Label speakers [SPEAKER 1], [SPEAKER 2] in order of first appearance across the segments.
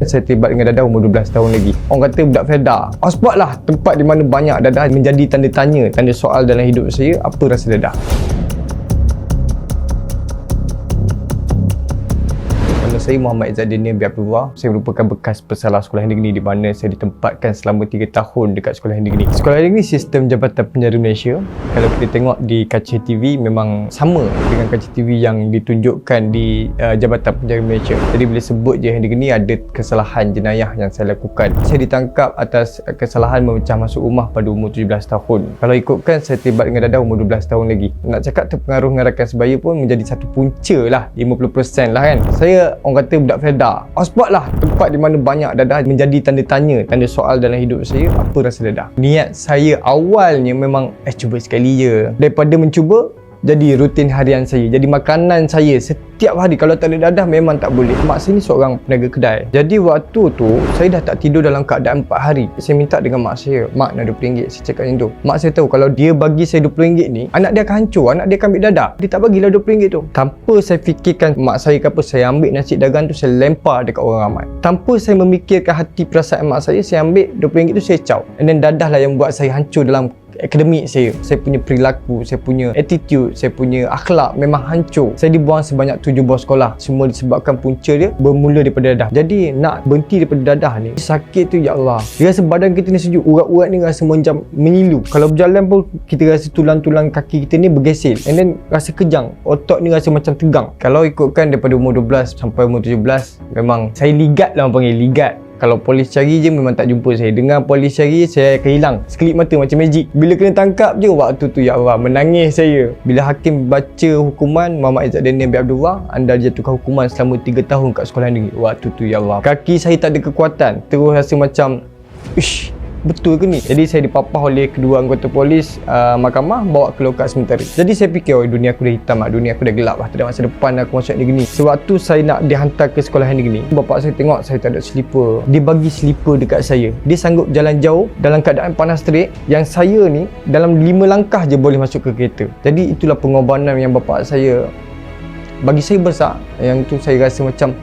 [SPEAKER 1] Saya terlibat dengan dadah umur 12 tahun lagi. Orang kata budak Fedah. Oxford lah tempat di mana banyak dadah menjadi tanda tanya, tanda soal dalam hidup saya, apa rasa dadah. Saya Muhammad Izzaddin bin Abdullah. Saya merupakan bekas pesalah sekolah negeri di mana saya ditempatkan selama 3 tahun dekat sekolah negeri. Sekolah negeri sistem Jabatan Penjara Malaysia. Kalau kita tengok di kaca TV memang sama dengan kaca TV yang ditunjukkan di Jabatan Penjara Malaysia. Jadi bila sebut je negeri ada kesalahan jenayah yang saya lakukan. Saya ditangkap atas kesalahan memecah masuk rumah pada umur 17 tahun. Kalau ikutkan saya terlibat dengan dadah umur 12 tahun lagi. Nak cakap terpengaruh dengan rakan sebaya pun menjadi satu punca lah, 50% lah kan. Saya orang kata budak Fedah. Oxford lah tempat di mana banyak dadah menjadi tanda tanya, tanda soal dalam hidup saya, apa rasa dadah. Niat saya awalnya memang cuba sekali je. Daripada mencuba jadi rutin harian saya, jadi makanan saya setiap hari. Kalau tak ada dadah memang tak boleh. Mak saya ni seorang peniaga kedai. Jadi waktu tu saya dah tak tidur dalam keadaan 4 hari. Saya minta dengan mak saya, "Mak, nak RM20." Saya cakap macam tu. Mak saya tahu kalau dia bagi saya RM20 ni, anak dia akan hancur, anak dia akan ambil dadah. Dia tak bagilah RM20 tu. Tanpa saya fikirkan mak saya ke apa, saya ambil nasi dagang tu, saya lempar dekat orang ramai. Tanpa saya memikirkan hati perasaan mak saya ambil RM20 tu, saya caw. And then dadah lah yang buat saya hancur dalam akademik saya punya perilaku, saya punya attitude, saya punya akhlak memang hancur. Saya dibuang sebanyak 7 buah sekolah. Semua disebabkan punca dia bermula daripada dadah. Jadi nak berhenti daripada dadah ni, sakit tu ya Allah. Dia rasa badan kita ni sejuk, urat-urat ni rasa macam menyilu. Kalau berjalan pun kita rasa tulang-tulang kaki kita ni bergesel. And then rasa kejang, otot ni rasa macam tegang. Kalau ikutkan daripada umur 12 sampai umur 17, memang saya ligat lah, orang panggil ligat. Kalau polis cari je memang tak jumpa saya. Dengar polis cari, saya akan hilang. Sekelip mata macam magic. Bila kena tangkap je, waktu tu ya Allah, menangis saya. Bila hakim baca hukuman, Muhammad Izzaddin bin Abdullah, anda dijatuhkan hukuman selama 3 tahun kat sekolah negeri. Waktu tu ya Allah, kaki saya tak ada kekuatan. Terus rasa macam, ish, betul ke ni? Jadi saya dipapah oleh kedua anggota polis mahkamah, bawa ke lokas sementara. Jadi saya fikir, oh dunia aku dah hitam lah, dunia aku dah gelap lah, tak ada masa depan aku masuk negeri ni. Sewaktu saya nak dihantar ke sekolah negeri ni, bapak saya tengok saya tak ada slipper. Dia bagi slipper dekat saya. Dia sanggup jalan jauh dalam keadaan panas terik, yang saya ni dalam 5 langkah je boleh masuk ke kereta. Jadi itulah pengorbanan yang bapak saya bagi saya besar. Yang tu saya rasa macam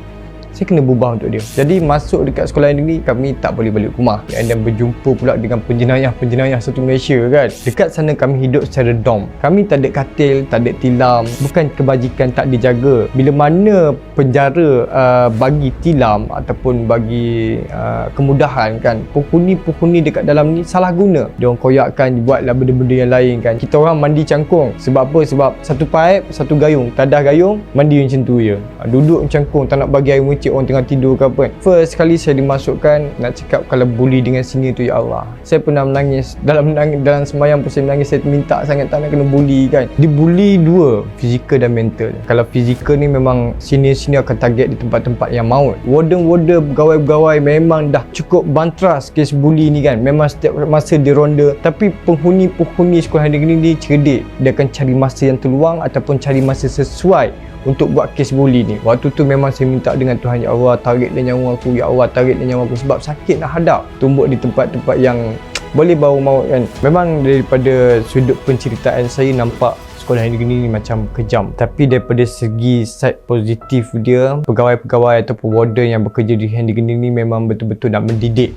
[SPEAKER 1] saya kena berubah untuk dia. Jadi masuk dekat sekolah negeri, kami tak boleh balik rumah. Dan berjumpa pula dengan penjenayah satu Malaysia kan. Dekat sana kami hidup secara dom. Kami tak ada katil, tak ada tilam. Bukan kebajikan tak dijaga. Bila mana penjara bagi tilam ataupun bagi kemudahan kan, penghuni dekat dalam ni salah guna. Dia orang koyakkan, buatlah benda-benda yang lain kan. Kita orang mandi cangkung. Sebab apa? Sebab satu paip, satu gayung. Tadah gayung, mandi macam tu je. Duduk cangkung, tak nak bagi air mucik orang tengah tidur ke apa kan. First kali saya dimasukkan, nak cakap kalau bully dengan sini tu ya Allah, saya pernah menangis. Dalam sembahyang pun saya menangis. Saya minta sangat tak nak kena bully kan. Dibully dua, fizikal dan mental. Kalau fizikal ni memang senior akan target di tempat-tempat yang maut. Warden, pegawai-pegawai memang dah cukup bantras kes bully ni kan. Memang setiap masa dia ronda. Tapi penghuni sekolah negeri ni cerdik. Dia akan cari masa yang terluang ataupun cari masa sesuai untuk buat kes bully ni. Waktu tu memang saya minta dengan Tuhan, ya Allah, tariklah nyawa aku, ya Allah, tariklah nyawa aku. Sebab sakit nak hadap, tumbuk di tempat-tempat yang boleh bau maut kan. Memang daripada sudut penceritaan saya nampak sekolah negeri ni macam kejam. Tapi daripada segi side positif dia, pegawai-pegawai ataupun warden yang bekerja di negeri ni memang betul-betul nak mendidik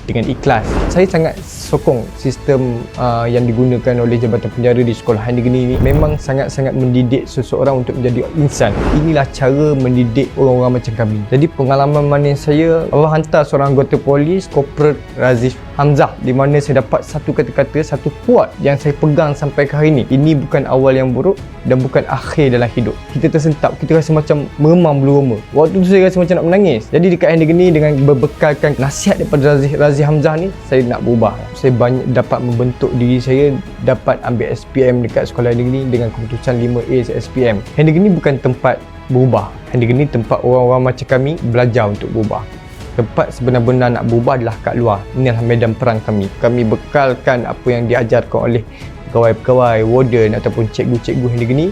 [SPEAKER 1] dengan ikhlas. Saya sangat sokong sistem yang digunakan oleh Jabatan Penjara di sekolah negeri ini. Memang sangat-sangat mendidik seseorang untuk menjadi insan. Inilah cara mendidik orang-orang macam kami. Jadi pengalaman manis saya, Allah hantar seorang anggota polis, Korporal Razif Hamzah, di mana saya dapat satu kata-kata, satu quote yang saya pegang sampai ke hari ini. Ini bukan awal yang buruk dan bukan akhir dalam hidup. Kita tersentap, kita rasa macam meremang bulu roma. Waktu tu saya rasa macam nak menangis. Jadi dekat negeri ni, dengan berbekalkan nasihat daripada Razif Hamzah ni, saya nak berubah. Saya banyak dapat membentuk diri saya, dapat ambil SPM dekat sekolah negeri dengan keputusan 5A SPM. Negeri ni bukan tempat berubah. Negeri ni tempat orang-orang macam kami belajar untuk berubah. Tempat sebenar-benar nak berubah adalah kat luar. Inilah medan perang kami. Kami bekalkan apa yang diajarkan oleh pegawai-pegawai, warden ataupun cikgu-cikgu negeri ni.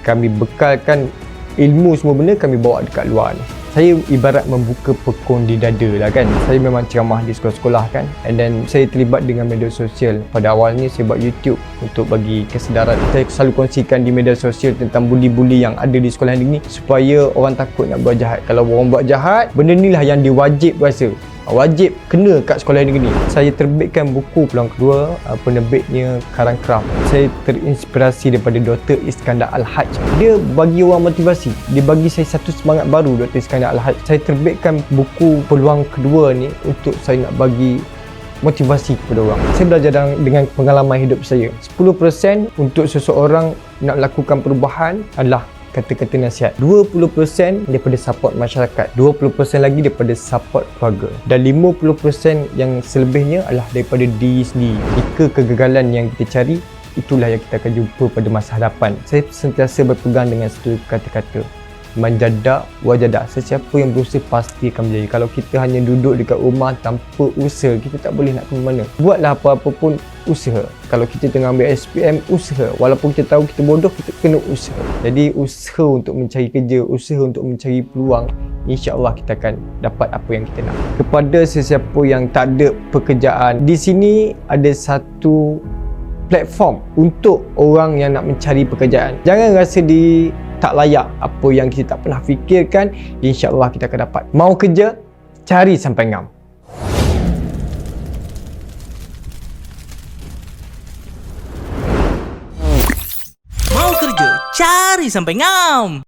[SPEAKER 1] Kami bekalkan ilmu semua benda kami bawa dekat luar ni. Saya ibarat membuka pekon di dada lah kan. Saya memang ceramah di sekolah-sekolah kan. And then saya terlibat dengan media sosial. Pada awalnya saya buat YouTube untuk bagi kesedaran. Saya selalu kongsikan di media sosial tentang buli-buli yang ada di sekolah negeri supaya orang takut nak buat jahat. Kalau orang buat jahat, benda ni lah yang diwajib rasa. Wajib kena kat sekolah negeri ni. Saya terbitkan buku peluang kedua, penerbitnya Karang Craft. Saya terinspirasi daripada Dr. Iskandar Al-Haj. Dia bagi orang motivasi. Dia bagi saya satu semangat baru, Dr. Iskandar Al-Haj. Saya terbitkan buku peluang kedua ni untuk saya nak bagi motivasi kepada orang. Saya belajar dengan pengalaman hidup saya. 10% untuk seseorang nak lakukan perubahan adalah kata-kata nasihat. 20% daripada support masyarakat, 20% lagi daripada support keluarga, dan 50% yang selebihnya adalah daripada diri sendiri. Jika kegagalan yang kita cari, itulah yang kita akan jumpa pada masa hadapan. Saya sentiasa berpegang dengan satu kata-kata, manjada wajada. Sesiapa yang berusaha pasti akan menjadi. Kalau kita hanya duduk dekat rumah tanpa usaha, kita tak boleh nak ke mana. Buatlah apa-apa pun usaha. Kalau kita tengah ambil SPM, usaha. Walaupun kita tahu kita bodoh, kita kena usaha. Jadi usaha untuk mencari kerja, usaha untuk mencari peluang, insya-Allah kita akan dapat apa yang kita nak. Kepada sesiapa yang tak ada pekerjaan, di sini ada satu platform untuk orang yang nak mencari pekerjaan. Jangan rasa tak layak apa yang kita tak pernah fikirkan, insya-Allah kita akan dapat. Mau kerja, cari sampai ngam.
[SPEAKER 2] Mau kerja, cari sampai ngam.